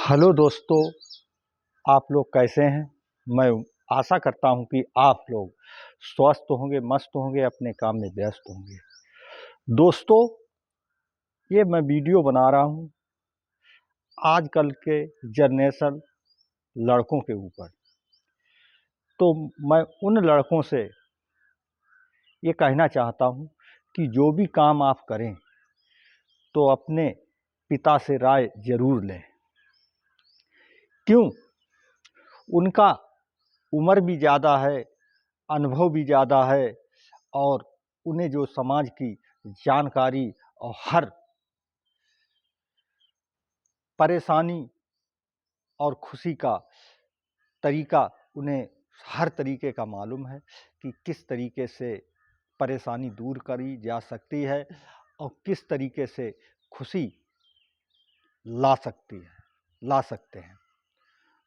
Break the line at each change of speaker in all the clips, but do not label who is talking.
Hello दोस्तों, आप लोग कैसे हैं। मैं आशा करता हूं कि आप लोग स्वस्थ होंगे, मस्त होंगे, अपने काम में व्यस्त होंगे। दोस्तों, ये मैं वीडियो बना रहा हूं आजकल के जनरेशन लड़कों के ऊपर। तो मैं उन लड़कों से ये कहना चाहता हूं कि जो भी काम आप करें तो अपने पिता से राय जरूर लें। क्यों? उनका उम्र भी ज़्यादा है, अनुभव भी ज़्यादा है और उन्हें जो समाज की जानकारी और हर परेशानी और खुशी का तरीका उन्हें हर तरीके का मालूम है कि किस तरीके से परेशानी दूर करी जा सकती है और किस तरीके से खुशी ला सकते हैं।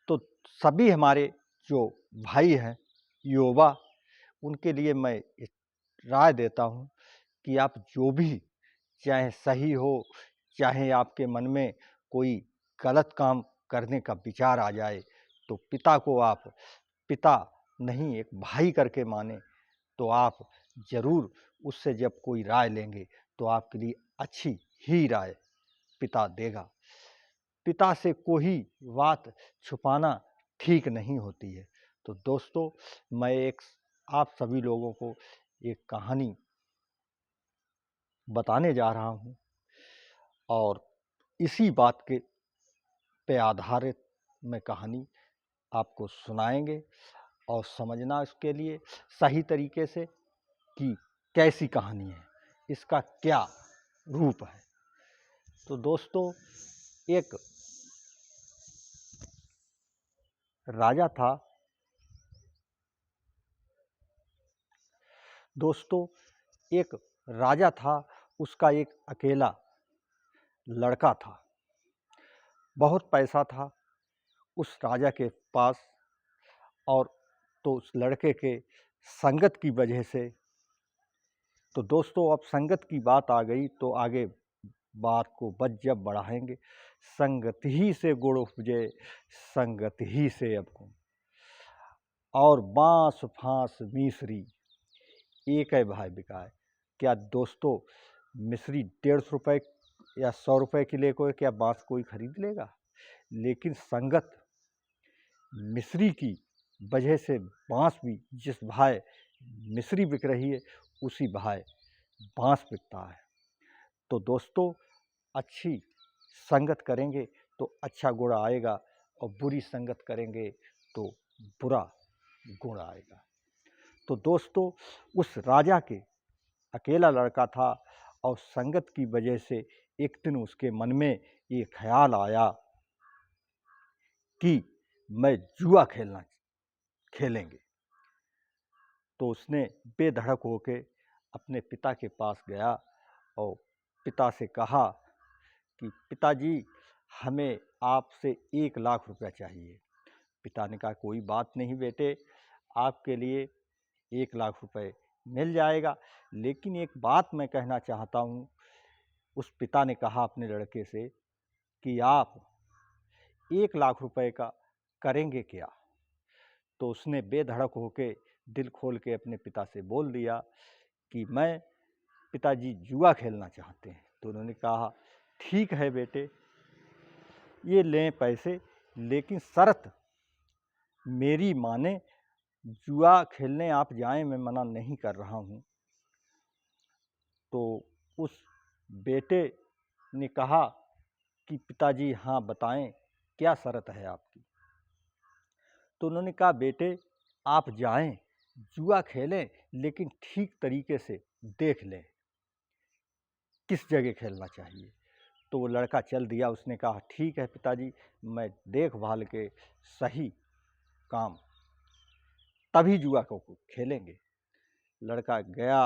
तो सभी हमारे जो भाई हैं युवा, उनके लिए मैं राय देता हूं कि आप जो भी, चाहे सही हो चाहे आपके मन में कोई गलत काम करने का विचार आ जाए, तो पिता को आप पिता नहीं एक भाई करके माने। तो आप जरूर उससे जब कोई राय लेंगे तो आपके लिए अच्छी ही राय पिता देगा। पिता से कोई बात छुपाना ठीक नहीं होती है। तो दोस्तों, मैं आप सभी लोगों को एक कहानी बताने जा रहा हूं और इसी बात के पे आधारित मैं कहानी आपको सुनाएंगे और समझना इसके लिए सही तरीके से कि कैसी कहानी है, इसका क्या रूप है। तो दोस्तों, एक राजा था। दोस्तों, एक राजा था, उसका एक अकेला लड़का था। बहुत पैसा था उस राजा के पास, और तो उस लड़के के संगत की वजह से, तो दोस्तों अब संगत की बात आ गई तो आगे बात को जब बढ़ाएंगे। संगत ही से गुण उपजे, संगत ही से अब गुण, और बांस फांस मिसरी एक है भाई बिकाए। क्या दोस्तों, मिसरी 150 रुपये या 100 रुपये की ले कोई क्या बांस कोई खरीद लेगा? लेकिन संगत मिसरी की वजह से बांस भी, जिस भाई मिसरी बिक रही है उसी भाई बांस बिकता है। तो दोस्तों, अच्छी संगत करेंगे तो अच्छा गुण आएगा और बुरी संगत करेंगे तो बुरा गुण आएगा। तो दोस्तों, उस राजा के अकेला लड़का था और संगत की वजह से एक दिन उसके मन में ये ख्याल आया कि मैं जुआ खेलेंगे। तो उसने बेधड़क होकर अपने पिता के पास गया और पिता से कहा कि पिताजी, हमें आपसे 1 लाख रुपया चाहिए। पिता ने कहा कोई बात नहीं बेटे, आपके लिए 1 लाख रुपए मिल जाएगा, लेकिन एक बात मैं कहना चाहता हूँ। उस पिता ने कहा अपने लड़के से कि आप 1 लाख रुपए का करेंगे क्या? तो उसने बेधड़क होके दिल खोल के अपने पिता से बोल दिया कि मैं, पिताजी जुआ खेलना चाहते हैं। तो उन्होंने कहा ठीक है बेटे, ये लें पैसे, लेकिन शर्त मेरी माने, जुआ खेलने आप जाएं, मैं मना नहीं कर रहा हूँ। तो उस बेटे ने कहा कि पिताजी हाँ बताएं, क्या शर्त है आपकी? तो उन्होंने कहा बेटे, आप जाएं, जुआ खेलें, लेकिन ठीक तरीके से देख लें किस जगह खेलना चाहिए। तो वो लड़का चल दिया। उसने कहा ठीक है पिताजी, मैं देखभाल के सही काम तभी जुआ को खेलेंगे। लड़का गया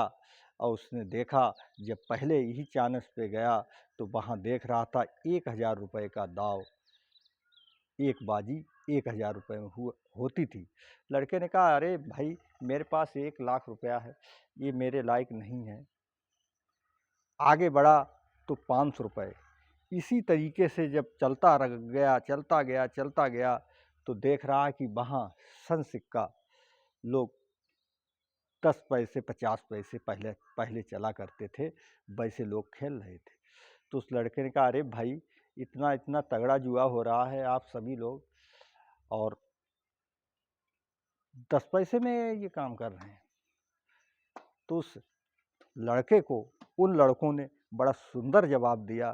और उसने देखा, जब पहले ही चानस पे गया तो वहाँ देख रहा था 1000 रुपये का दाव, एक बाजी 1000 रुपये में होती थी। लड़के ने कहा अरे भाई, मेरे पास 1 लाख रुपया है, ये मेरे लायक नहीं है। आगे बढ़ा तो 500 रुपये, इसी तरीके से जब चलता गया तो देख रहा है कि वहाँ सन सिक्का लोग 10 पैसे 50 पैसे पहले चला करते थे, वैसे लोग खेल रहे थे। तो उस लड़के ने कहा, अरे भाई, इतना इतना तगड़ा जुआ हो रहा है, आप सभी लोग, और 10 पैसे में ये काम कर रहे हैं। तो उस लड़के को उन लड़कों ने बड़ा सुंदर जवाब दिया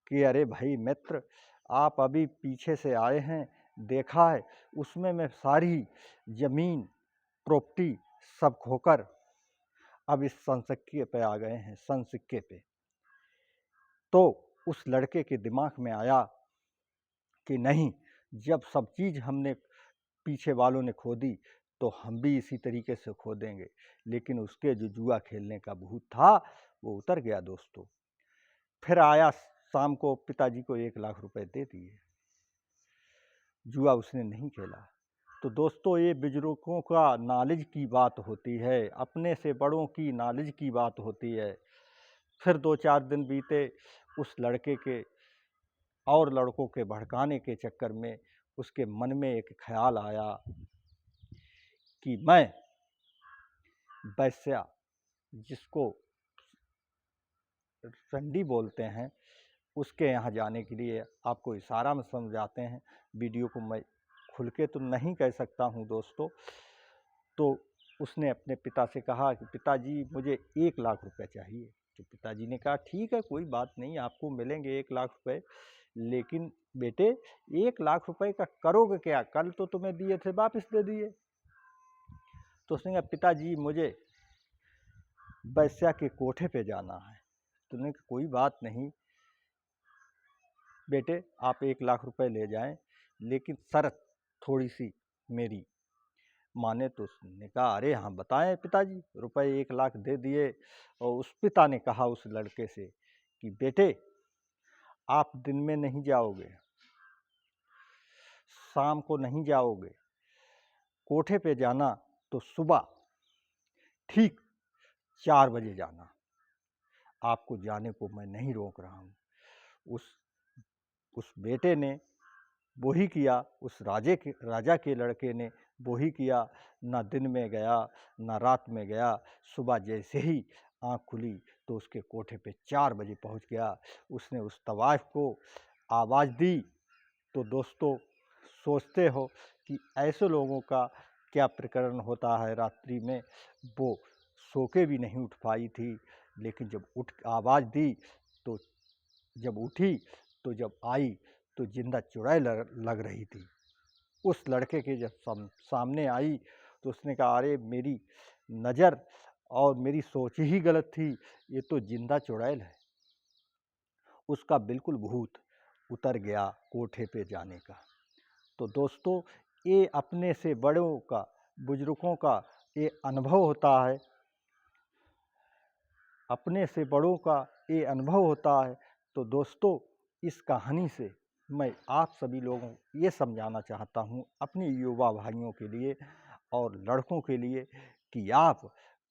कि अरे भाई मित्र, आप अभी पीछे से आए हैं, देखा है उसमें मैं सारी जमीन प्रॉपर्टी सब खोकर अब इस सन सिक्के पे आ गए हैं, सन सिक्के पे। तो उस लड़के के दिमाग में आया कि नहीं, जब सब चीज़ हमने पीछे वालों ने खो दी तो हम भी इसी तरीके से खो देंगे। लेकिन उसके जो जुआ खेलने का भूत था वो उतर गया दोस्तों। फिर आया, शाम को पिताजी को 1 लाख रुपए दे दिए। जुआ उसने नहीं खेला। तो दोस्तों, ये बुजुर्गों का नॉलेज की बात होती है, अपने से बड़ों की नॉलेज की बात होती है। फिर 2-4 दिन बीते, उस लड़के के और लड़कों के भड़काने के चक्कर में उसके मन में एक ख्याल आया कि मैं वैश्या, जिसको रंडी बोलते हैं, उसके यहाँ जाने के लिए, आपको इशारा में समझाते हैं, वीडियो को मैं खुल के तो नहीं कह सकता हूँ दोस्तों। तो उसने अपने पिता से कहा कि पिताजी, मुझे 1 लाख रुपए चाहिए। तो पिताजी ने कहा, ठीक है, कोई बात नहीं, आपको मिलेंगे 1 लाख रुपए, लेकिन बेटे 1 लाख रुपए का करोगे क्या? कल तो तुम्हें दिए थे, वापस दे दिए। तो उसने कहा, पिताजी मुझे वैश्या के कोठे पे जाना है। तो उन्होंने कहा, कोई बात नहीं बेटे, आप 1 लाख रुपए ले जाएं, लेकिन शर्त थोड़ी सी मेरी माने। तो उसने कहा, अरे हाँ बताएं पिताजी। रुपए 1 लाख दे दिए। और उस पिता ने कहा उस लड़के से कि बेटे, आप दिन में नहीं जाओगे, शाम को नहीं जाओगे, कोठे पे जाना तो सुबह ठीक 4 बजे जाना। आपको जाने को मैं नहीं रोक रहा हूँ। उस बेटे ने वो ही किया, उस राजा के लड़के ने वो ही किया। ना दिन में गया, ना रात में गया। सुबह जैसे ही आँख खुली तो उसके कोठे पे 4 बजे पहुँच गया। उसने उस तवाइफ को आवाज़ दी। तो दोस्तों, सोचते हो कि ऐसे लोगों का क्या प्रकरण होता है रात्रि में। वो सो के भी नहीं उठ पाई थी, लेकिन जब आवाज़ दी तो जब उठी, तो जब आई तो जिंदा चुड़ैल लग रही थी। उस लड़के के जब सामने आई तो उसने कहा, अरे मेरी नज़र और मेरी सोच ही गलत थी, ये तो जिंदा चुड़ैल है। उसका बिल्कुल भूत उतर गया कोठे पे जाने का। तो दोस्तों, ये अपने से बड़ों का, बुजुर्गों का ये अनुभव होता है। अपने से बड़ों का ये अनुभव होता है। तो दोस्तों, इस कहानी से मैं आप सभी लोगों को ये समझाना चाहता हूँ, अपने युवा भाइयों के लिए और लड़कों के लिए, कि आप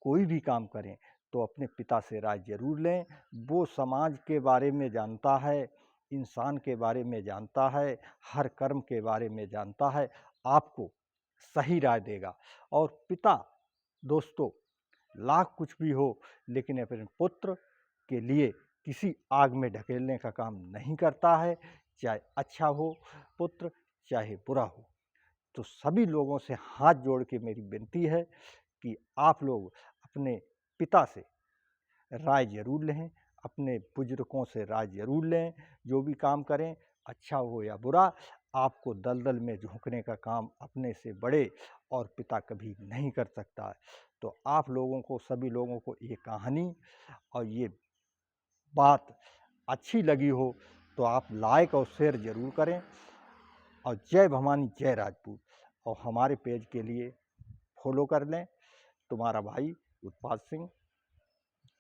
कोई भी काम करें तो अपने पिता से राय ज़रूर लें। वो समाज के बारे में जानता है, इंसान के बारे में जानता है, हर कर्म के बारे में जानता है, आपको सही राय देगा। और पिता दोस्तों, लाख कुछ भी हो, लेकिन अपने पुत्र के लिए किसी आग में ढकेलने का काम नहीं करता है, चाहे अच्छा हो पुत्र, चाहे बुरा हो। तो सभी लोगों से हाथ जोड़ के मेरी विनती है कि आप लोग अपने पिता से राय ज़रूर लें, अपने बुजुर्गों से राय ज़रूर लें। जो भी काम करें, अच्छा हो या बुरा, आपको दलदल में झोंकने का काम अपने से बड़े और पिता कभी नहीं कर सकता है। तो आप लोगों को, सभी लोगों को ये कहानी और ये बात अच्छी लगी हो तो आप लाइक और शेयर ज़रूर करें। और जय भवानी, जय राजपूत। और हमारे पेज के लिए फॉलो कर लें। तुम्हारा भाई उत्पाद सिंह,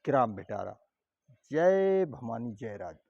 ग्राम भिटारा। जय भवानी, जय राजपूत।